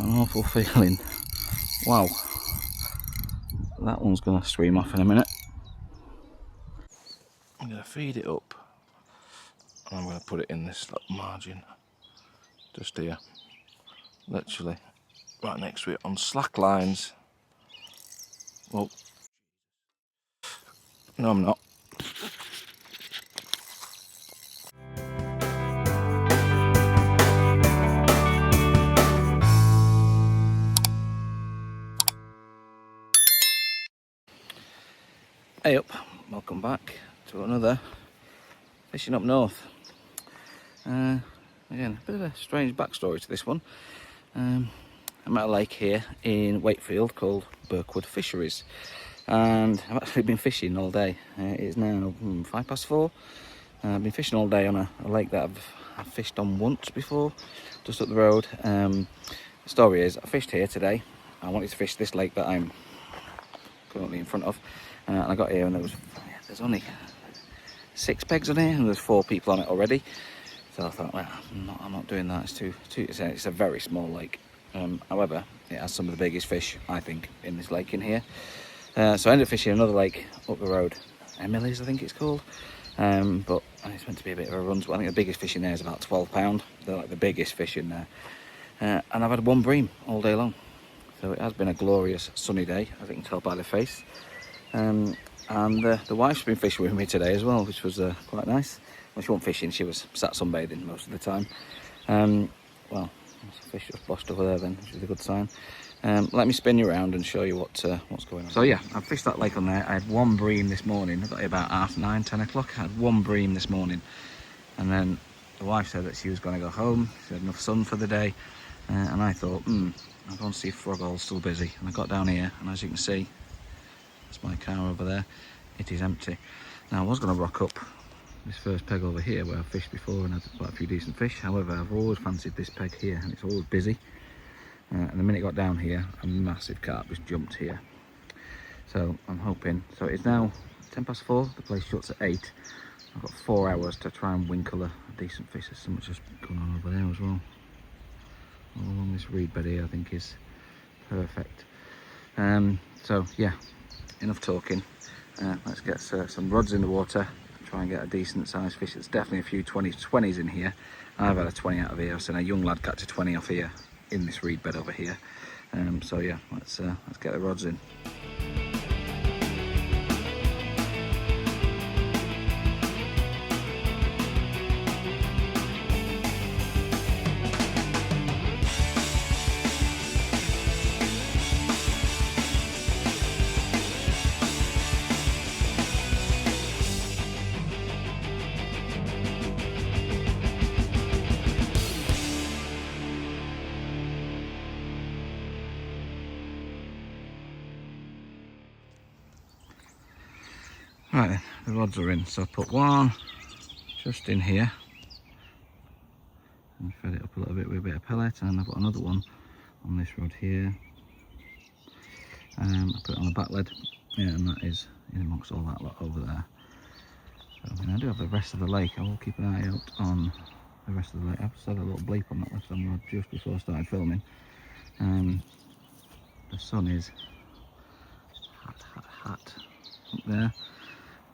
got an awful feeling. Wow, that one's going to stream off in a minute. I'm going to feed it up, and I'm going to put it in this little margin, just here, literally right next to it on slack lines. Well, no, I'm not. Hey up, welcome back to another Fishing Up North. Again, a bit of a strange backstory to this one. I'm at a lake here in Wakefield called Birkwood Fisheries, and I've actually been fishing all day. It is now 4:05. I've been fishing all day on a lake that I've fished on once before, just up the road. The story is, I fished here today. I wanted to fish this lake that I'm currently in front of, and I got here and there's only 6 pegs on here, and there's 4 people on it already. So I thought, well, I'm not doing that. It's a very small lake. However, it has some of the biggest fish, I think, in this lake in here. So I ended up fishing another lake up the road, Emily's, I think it's called. But it's meant to be a bit of a run. So I think the biggest fish in there is about 12 pound. They're like the biggest fish in there. And I've had one bream all day long. So it has been a glorious sunny day, as you can tell by the face. And the wife's been fishing with me today as well, which was quite nice. Well, she wasn't fishing, she was sat sunbathing most of the time. Well, there's a fish just bossed over there then, which is a good sign. Let me spin you around and show you what's going on. So yeah, I fished that lake on there. I had one bream this morning. I got here about 9:30, 10 o'clock. I had one bream this morning. And then the wife said that she was going to go home. She had enough sun for the day. And I thought, I'll go and see if Frogall's still busy. And I got down here, and as you can see, that's my car over there. It is empty. Now I was going to rock up this first peg over here where I've fished before and had quite a few decent fish. However, I've always fancied this peg here, and it's always busy. And the minute I got down here, a massive carp just jumped here. So I'm hoping. So it's now 4:10. The place shuts at 8. I've got 4 hours to try and winkle a decent fish. There's so much just going on over there as well. All along this reed bed here, I think is perfect. So yeah, enough talking. Let's get some rods in the water. Try and get a decent sized fish. There's definitely a few 20s in here. I've had a 20 out of here. I've seen a young lad catch a 20 off here in this reed bed over here. So yeah, let's get the rods in. Right then, the rods are in, so I put one just in here and fed it up a little bit with a bit of pellet, and I've got another one on this rod here. I put it on the back lid, yeah, and that is in amongst all that lot over there. So I do have the rest of the lake. I will keep an eye out on the rest of the lake. I've just had a little bleep on that left hand rod just before I started filming. The sun is hot up there.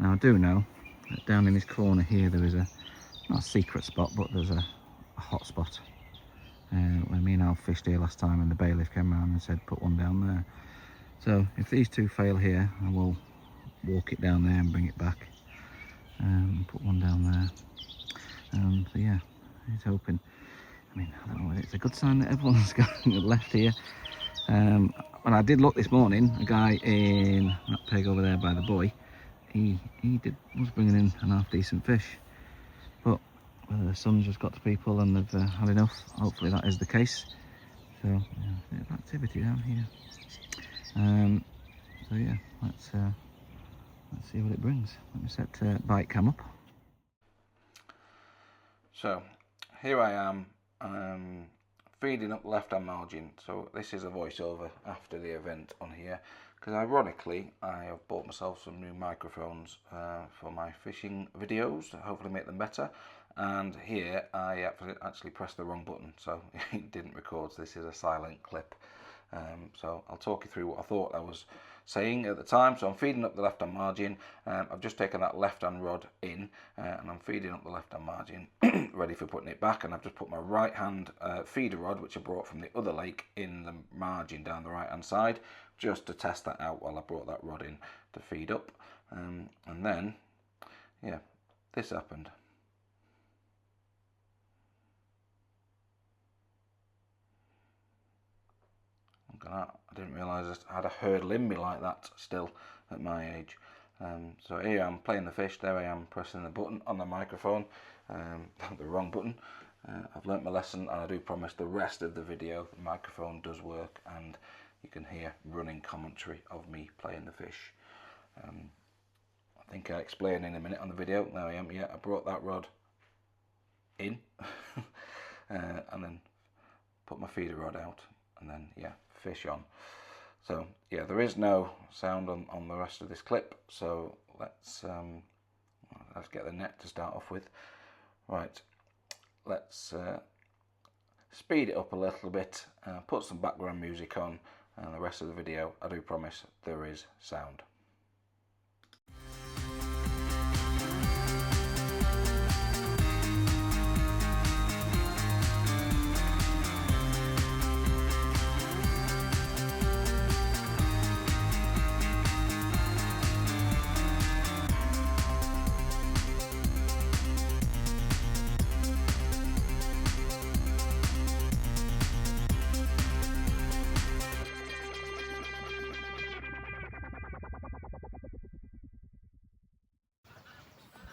Now I do know that down in this corner here there is not a secret spot, but there's a hot spot. When me and Al fished here last time and the bailiff came around and said put one down there. So if these two fail here, I will walk it down there and bring it back and put one down there. So yeah, he's hoping. I mean, I don't know whether it's a good sign that everyone's left here. When I did look this morning, a guy in that peg over there by the buoy, he was bringing in an half decent fish, but whether the sun's just got to people and they've had enough, hopefully that is the case. So yeah, a bit of activity down here. So yeah, let's see what it brings. Let me set bite cam up. So here I am, feeding up left hand margin. So this is a voiceover after the event on here, because ironically I have bought myself some new microphones for my fishing videos to hopefully make them better, and here I actually pressed the wrong button, so it didn't record. So this is a silent clip. So I'll talk you through what I thought I was saying at the time. So I'm feeding up the left hand margin. I've just taken that left hand rod in, and I'm feeding up the left hand margin ready for putting it back, and I've just put my right hand feeder rod, which I brought from the other lake, in the margin down the right hand side, just to test that out while I brought that rod in to feed up. And then, yeah, this happened. I didn't realise I had a hurdle in me like that still at my age. So here I'm playing the fish, there I am pressing the button on the microphone, the wrong button. I've learnt my lesson, and I do promise the rest of the video the microphone does work and you can hear running commentary of me playing the fish. I think I'll explain in a minute on the video. There I am, yeah, I brought that rod in and then put my feeder rod out, and then, yeah, fish on. So yeah, there is no sound on the rest of this clip, so let's get the net to start off with. Right, let's speed it up a little bit, put some background music on, and the rest of the video, I do promise there is sound.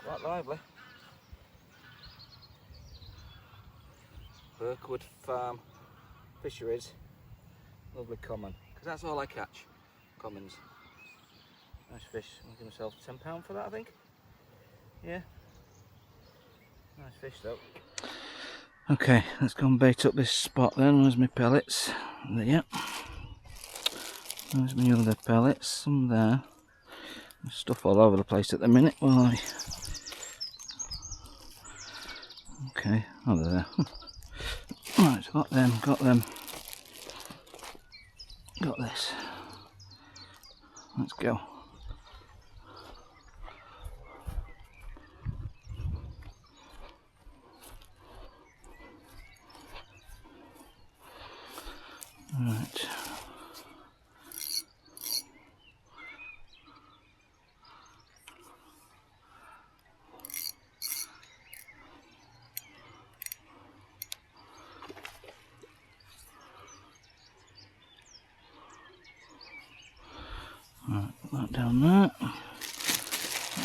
Quite lively. Birkwood Farm Fisheries, lovely common, because that's all I catch, commons. Nice fish. I'll give myself £10 for that, I think. Yeah, nice fish though. Okay, let's go and bait up this spot then. Where's my pellets? There. There's my other pellets, some there. There's stuff all over the place at the minute. Well, okay, oh, they're there. Right, got them, got this. Let's go. Right. Right, put that down there. Put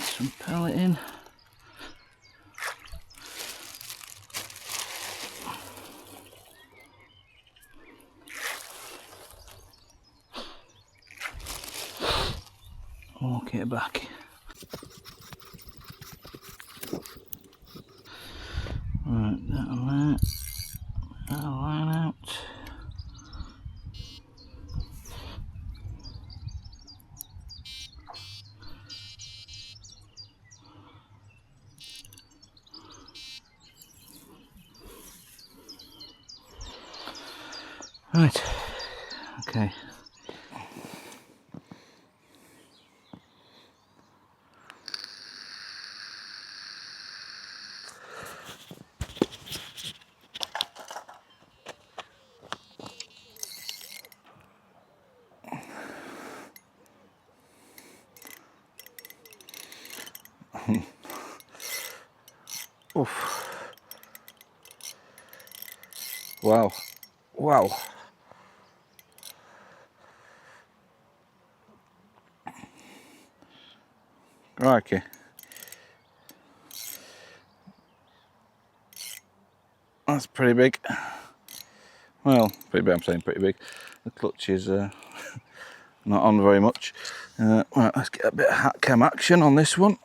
some pellet in. Walk it back. Right, that'll there. That'll line out. Right, okay. Oof. Wow. Wow. Crikey. That's pretty big. Well, pretty big, I'm saying pretty big. The clutch is not on very much. Right, let's get a bit of hat cam action on this one.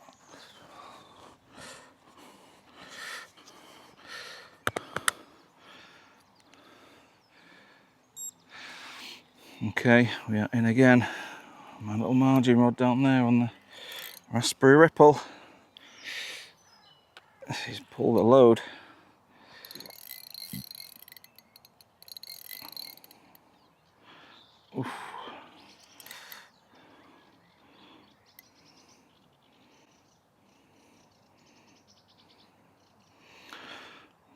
Okay, we are in again. My little margin rod down there on the raspberry ripple. He's pulled a load. Oof.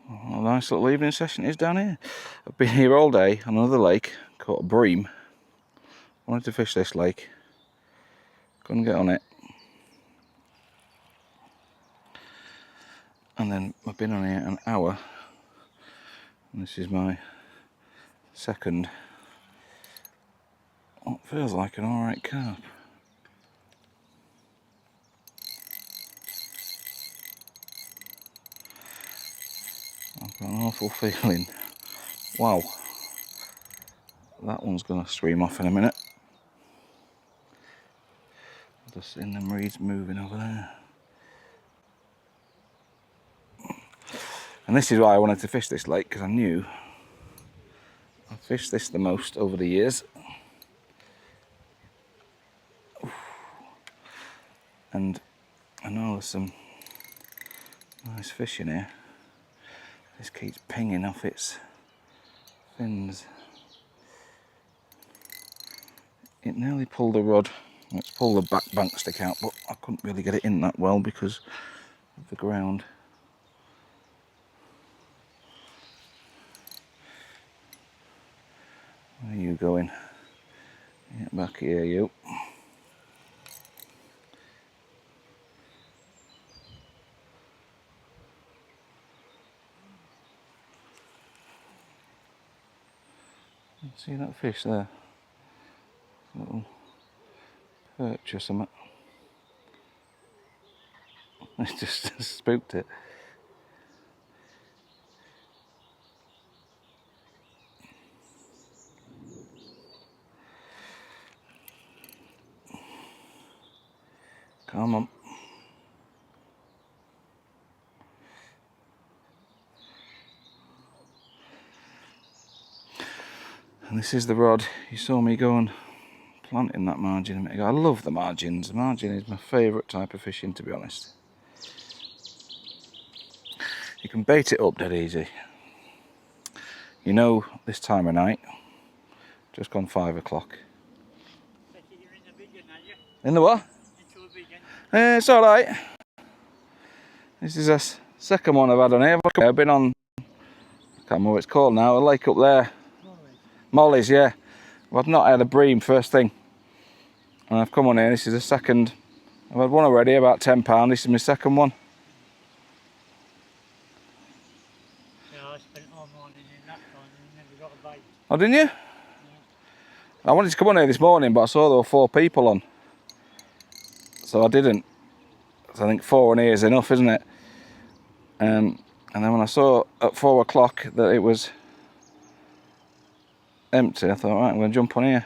Well, a nice little evening session it is down here. I've been here all day on another lake, caught a bream. Wanted to fish this lake, couldn't get on it. And then I've been on here an hour, and this is my second, what feels like an alright carp. I've got an awful feeling. Wow. That one's going to stream off in a minute. Just seeing them reeds moving over there. And this is why I wanted to fish this lake, because I knew I've fished this the most over the years. And I know there's some nice fish in here. This keeps pinging off its fins. It nearly pulled the rod. It's pulled the back bank stick out, but I couldn't really get it in that well because of the ground. Where are you going? Get back here, you. See that fish there? Little perch or something. It just spooked it. Come on. And this is the rod. You saw me go and planting that margin a minute ago. I love the margins. The margin is my favourite type of fishing, to be honest. You can bait it up dead easy. You know, this time of night, just gone 5 o'clock. In the what? It's alright. This is a second one I've had on here. I've been on, I can't remember what it's called now, a lake up there. Molly's, yeah. I've not had a bream first thing. And I've come on here, this is the second. I've had one already, about £10. This is my second one. Yeah, I spent all morning in that one and never got a bite. Oh, didn't you? Yeah. I wanted to come on here this morning, but I saw there were 4 people on. So I didn't. So I think 4 on here is enough, isn't it? And then when I saw at 4 o'clock that it was empty, I thought, right, I'm going to jump on here.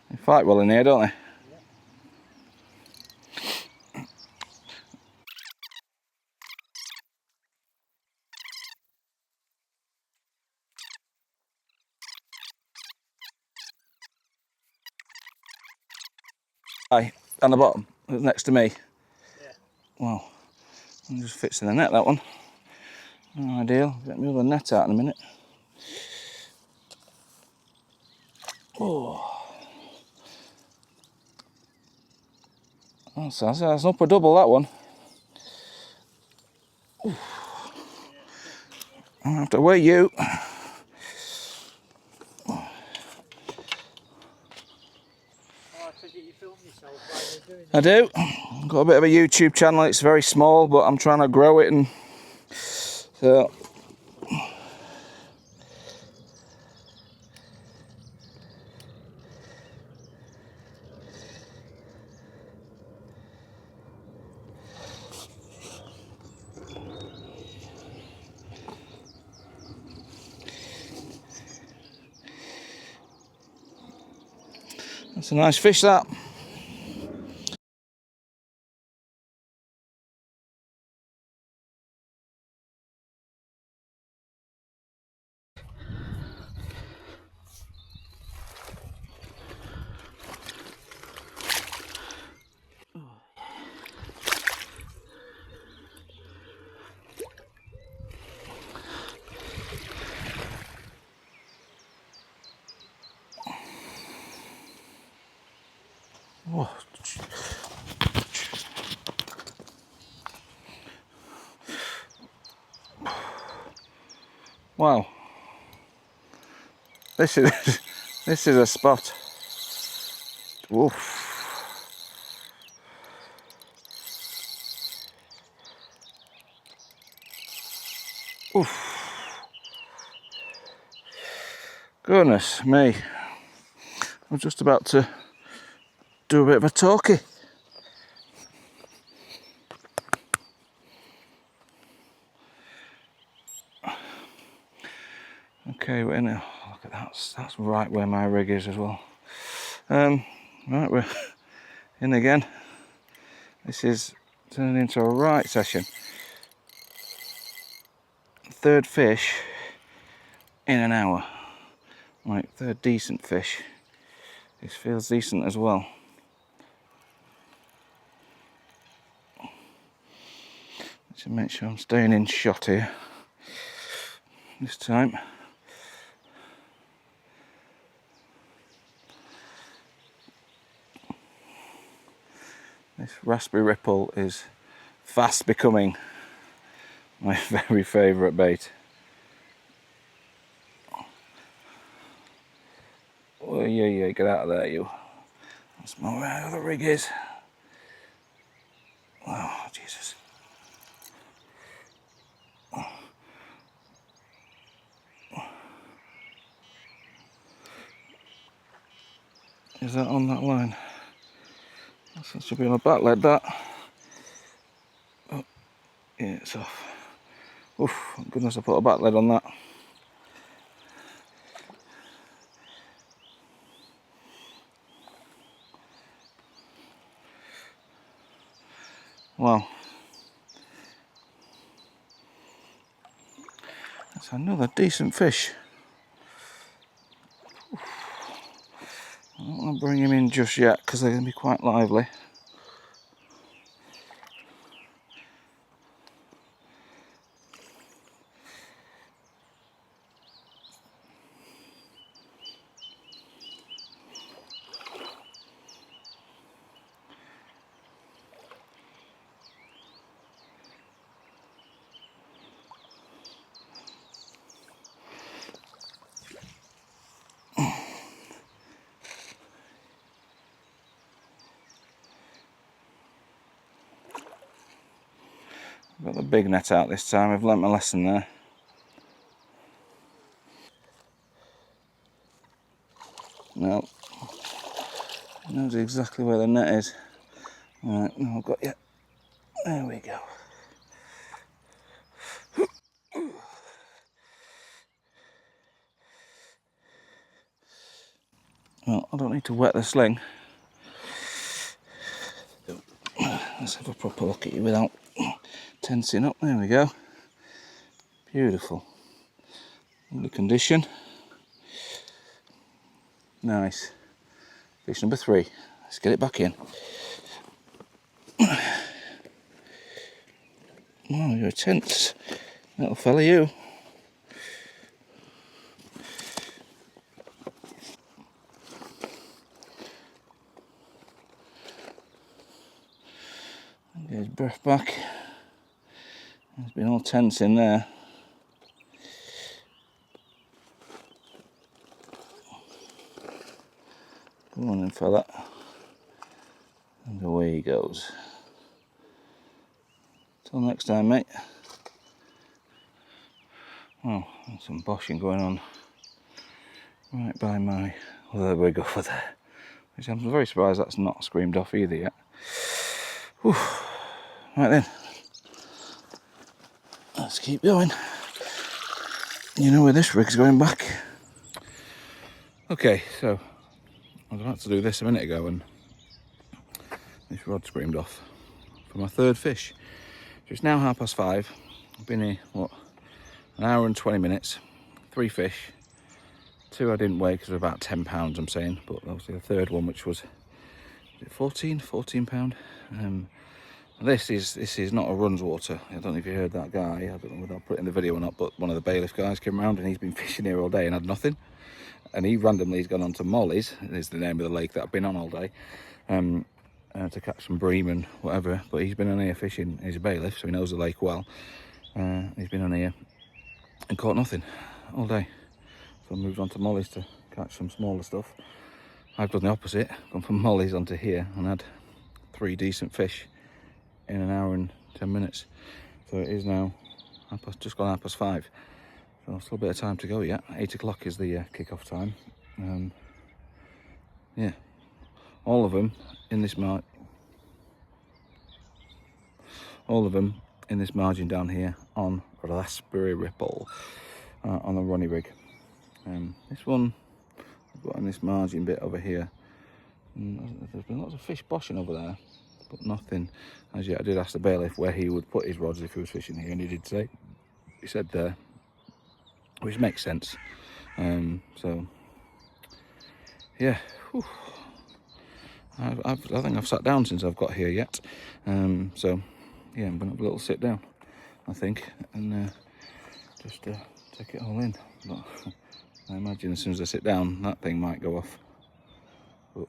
They fight well in here, don't they? Aye, down the bottom, next to me. Yeah. Wow, it just fits in the net, that one. No ideal. Get me other net out in a minute. Oh. That's an upper double, that one. Oof. I'll have to weigh you. I do. I've got a bit of a YouTube channel. It's very small, but I'm trying to grow it, and so that's a nice fish, that. Oh. Wow. This is a spot. Oof. Oof. Goodness me. I'm just about to do a bit of a talkie. Okay, we're in a, look at that, that's right where my rig is as well. Right, we're in again. This is turning into a right session. Third fish in an hour. Right, third decent fish. This feels decent as well. Let's make sure I'm staying in shot here this time. This raspberry ripple is fast becoming my very favourite bait. Oh yeah, get out of there, you. That's more where the rig is. Oh, Jesus. Is that on that line? That should be on a back lead, that. Oh, yeah, it's off. Oof, thank goodness I put a back lead on that. Wow. That's another decent fish. I don't want to bring him in just yet because they're going to be quite lively. Got the big net out this time. I've learnt my lesson there. No. Knows exactly where the net is. Right, now I've got you. There we go. Well, I don't need to wet the sling. Let's have a proper look at you without tensing up. There we go. Beautiful. Lovely condition. Nice. Fish number 3. Let's get it back in. Oh, you're a tense little fella, you. Get his breath back. He's been all tense in there. Come on then, fella. And away he goes. Till next time, mate. Oh, there's some boshing going on right by my other rig over there. Which I'm very surprised that's not screamed off either yet. Whew. Right then. Let's keep going. You know where this rig's going back. Okay, so I was about to do this a minute ago and this rod screamed off for my third fish. So it's now 5:30. I've been here, what, an hour and 20 minutes. 3 fish. 2 I didn't weigh because they're about 10 pounds, I'm saying. But obviously the third one, which was 14 pound. This is not a runs water. I don't know if you heard that guy. I don't know whether I'll put it in the video or not, but one of the bailiff guys came around and he's been fishing here all day and had nothing. And he randomly has gone on to Molly's, is the name of the lake that I've been on all day. to catch some bream and whatever, but he's been on here fishing. He's a bailiff, so he knows the lake well. He's been on here and caught nothing all day. So I moved on to Molly's to catch some smaller stuff. I've done the opposite, gone from Molly's onto here and had 3 decent fish in an hour and 10 minutes. So it is now just gone 5:30. So still a bit of time to go yet. 8 o'clock is the kick-off time. Yeah, all of them in this margin down here on Raspberry Ripple on the Ronnie rig. This one I've got in this margin bit over here. There's been lots of fish boshing over there, but nothing as yet. I did ask the bailiff where he would put his rods if he was fishing here, and he said there, which makes sense. So yeah, whew. I think I've sat down since I've got here yet. So yeah, I'm gonna have a little sit down, I think, and just take it all in. But I imagine as soon as I sit down, that thing might go off. But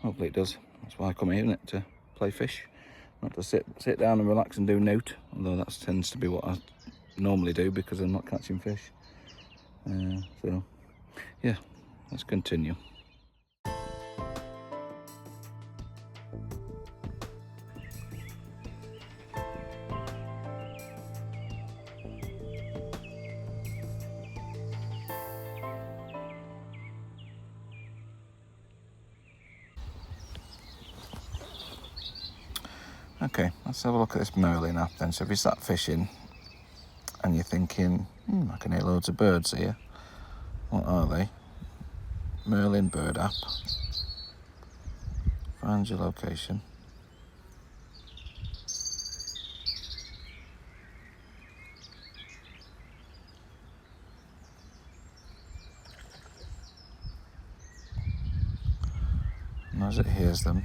hopefully it does. That's why I come here, isn't it? To play fish, not to sit down and relax and do note. Although that tends to be what I normally do because I'm not catching fish. So yeah, let's continue. Okay, let's have a look at this Merlin app then. So if you start fishing and you're thinking, I can hear loads of birds here. What are they? Merlin bird app. Find your location. And as it hears them,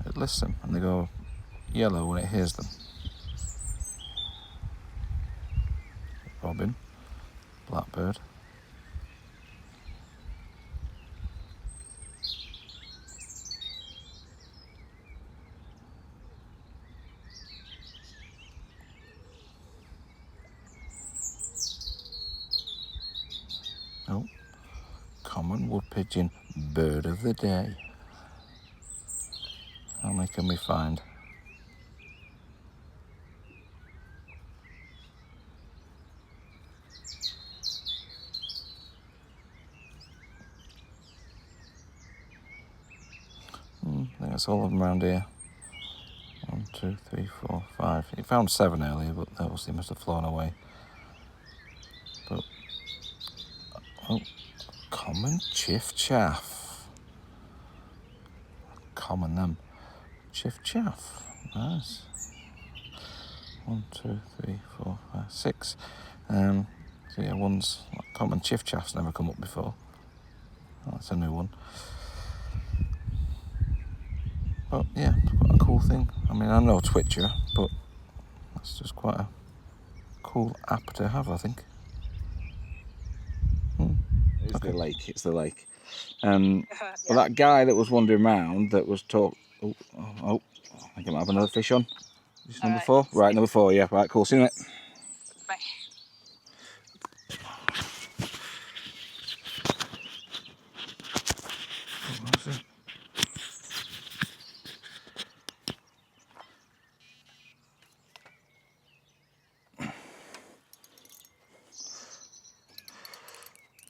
it lists them and they go yellow when it hears them. Robin, blackbird. Oh, common wood pigeon, bird of the day. How many can we find? I think that's all of them around here. 1, 2, 3, 4, 5. He found 7 earlier, but they obviously must have flown away. But common chiff chaff. Common them. Chiff chaff. Nice. 1, 2, 3, 4, 5, 6. So yeah, one's common chiff chaff's never come up before. Oh, that's a new one. But yeah, it's quite a cool thing. I mean, I'm no twitcher, but that's just quite a cool app to have, I think. It's okay. It's the lake. Well, that guy that was wandering around that was I think I might have another fish on. This is number 4? Right, number 4, yeah. Right, cool. See you in a minute. Bye.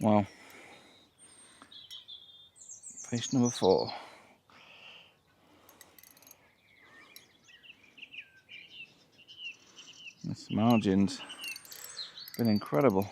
Wow. Fish number 4. This margin's been incredible.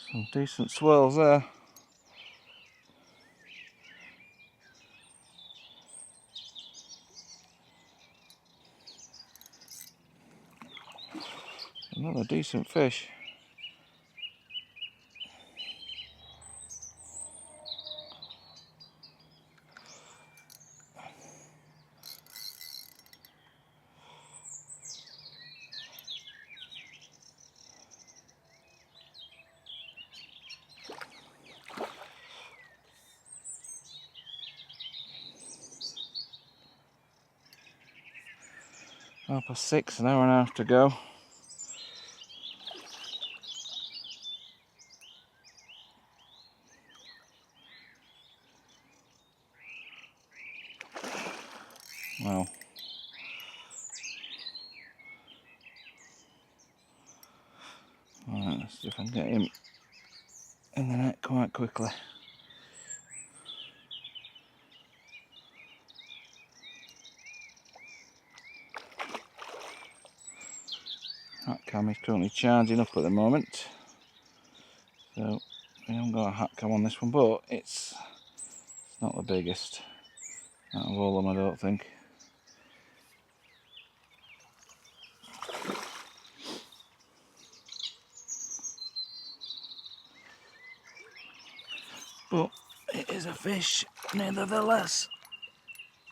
Some decent swells there. Another decent fish. Half past 6, an hour and a half to go. Wow. Alright, let's see if I can get him in the net quite quickly. Hat cam is currently charging up at the moment, so I haven't got a hat cam on this one, but it's not the biggest out of all of them, I don't think. But it is a fish, nevertheless.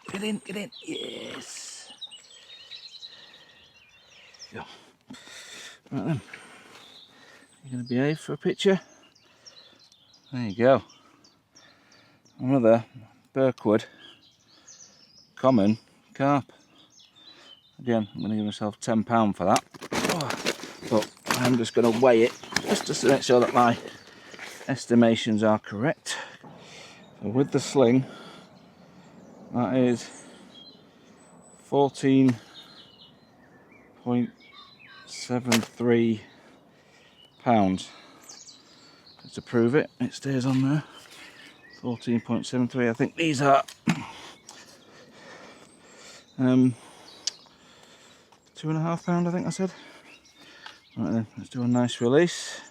Get in, yes. Go. Right then, you're going to behave for a picture? There you go. Another Birkwood common carp. Again, I'm going to give myself £10 for that. But I'm just going to weigh it just to make sure that my estimations are correct. So with the sling, that is 14.73 pounds. To prove it, it stays on there. 14.73. I think these are £2.5, I think I said. Right then, let's do a nice release.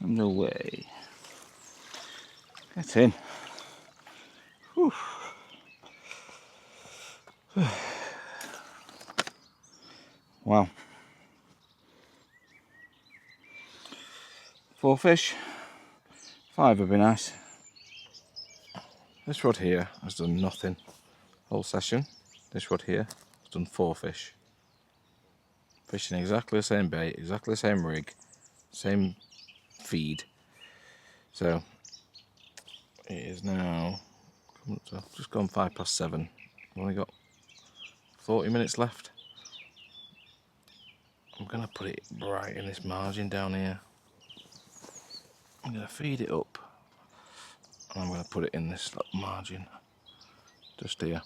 No way. Get in. Whew. Wow. 4 fish. 5 would be nice. This rod here has done nothing whole session. This rod here has done 4 fish. Fishing exactly the same bait, exactly the same rig, same feed. So it is now just gone 7:05. I've only got 40 minutes left. I'm going to put it right in this margin down here. I'm going to feed it up and I'm going to put it in this little margin just here,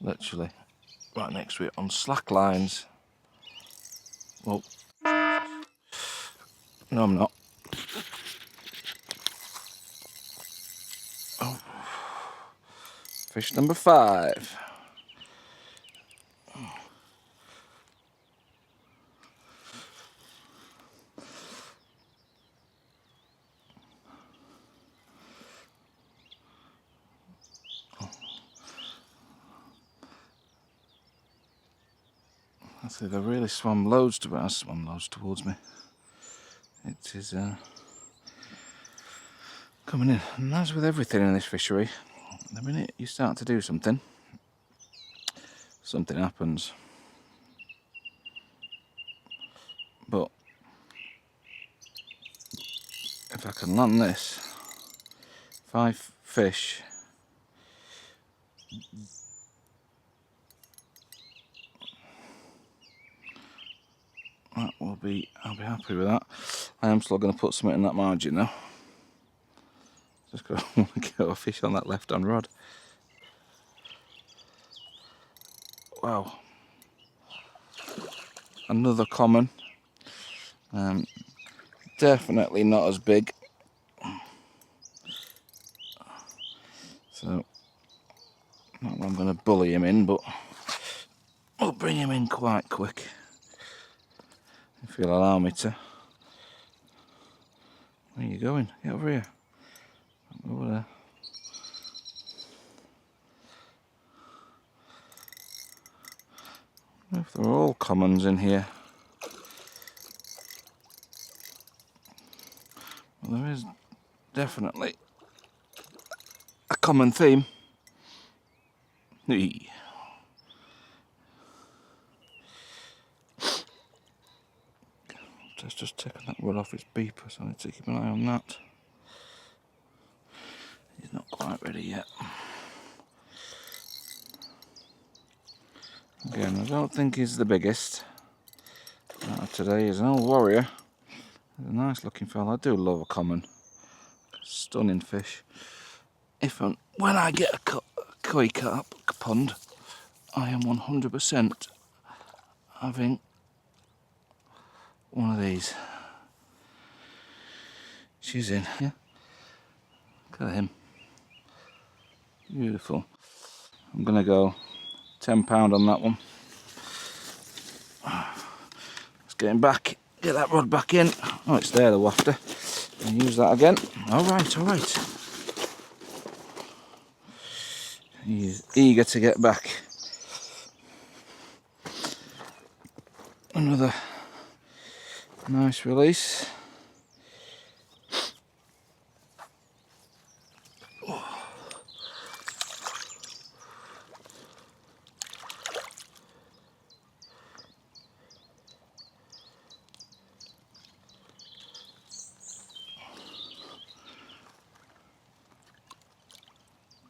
literally right next to it on slack lines. Well, no I'm not. Oh. Fish number 5. I think they really swam loads towards me. It is coming in. And as with everything in this fishery, the minute you start to do something, something happens. But if I can land this, 5 fish, that will be, I'll be happy with that. I am still going to put something in that margin though. Just got to get a fish on that left hand rod. Wow. Another common. Definitely not as big. So, not that I'm going to bully him in, but we'll bring him in quite quick. if you'll allow me to. Where are you going? Get over here. Over there. I wonder if there are all commons in here. Well, there is definitely a common theme. Eee. It's just taken that rod off its beeper, so I need to keep an eye on that. He's not quite ready yet. Again, I don't think he's the biggest. Today he's an old warrior. He's a nice looking fella. I do love a common. Stunning fish. If and when I get a koi carp pond, I am 100% having one of these. She's in, yeah. Look at him. Beautiful. I'm gonna go £10 on that one. Let's get him back. Get that rod back in. Oh, it's there, the wafter. And use that again. Alright, alright. He's eager to get back. Another nice release.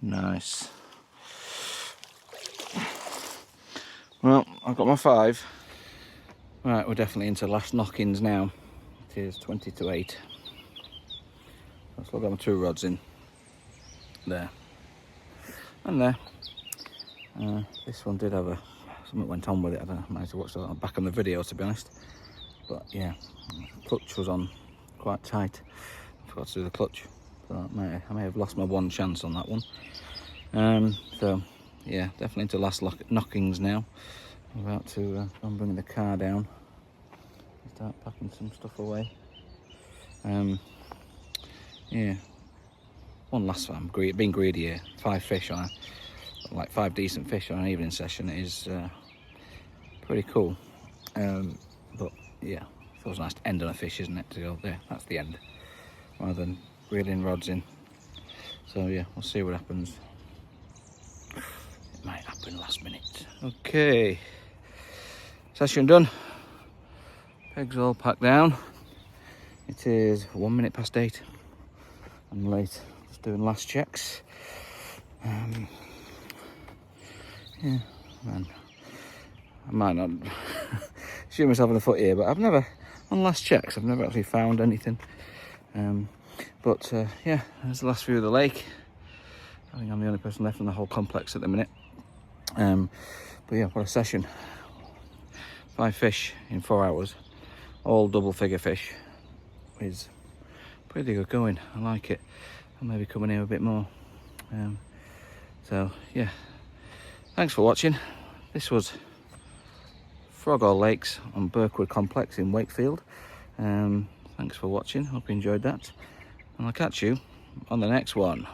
Nice. Well, I've got my 5. Right, we're definitely into last knockings now. It is 20 to 8. Let's look at my 2 rods in. There. And there. This one did have something went on with it. I don't know, I managed to watch that back on the video, to be honest. But yeah, clutch was on quite tight. I forgot to do the clutch. So I may have lost my 1 chance on that one. So yeah, definitely into last knockings now. I'm about to go and bring the car down. Start packing some stuff away. Yeah, one last one. Being greedy here. 5 fish on like 5 decent fish on an evening session is pretty cool. But yeah, feels nice to end on a fish, isn't it? To go there, that's the end, rather than reeling rods in. So yeah, we'll see what happens. It might happen last minute. Okay, session done. Pegs all packed down. It is 1 minute past 8. I'm late. Just doing last checks. Yeah, man. I might not shoot myself in the foot here, but I've never, on last checks, I've never actually found anything. But yeah, there's the last view of the lake. I think I'm the only person left in the whole complex at the minute. But yeah, what a session. 5 fish in 4 hours, all double figure fish. Is pretty good going. I like it. I'll maybe come in here a bit more. So yeah, thanks for watching. This was Frog All Lakes on Birkwood Complex in Wakefield. Thanks for watching. Hope you enjoyed that, and I'll catch you on the next one.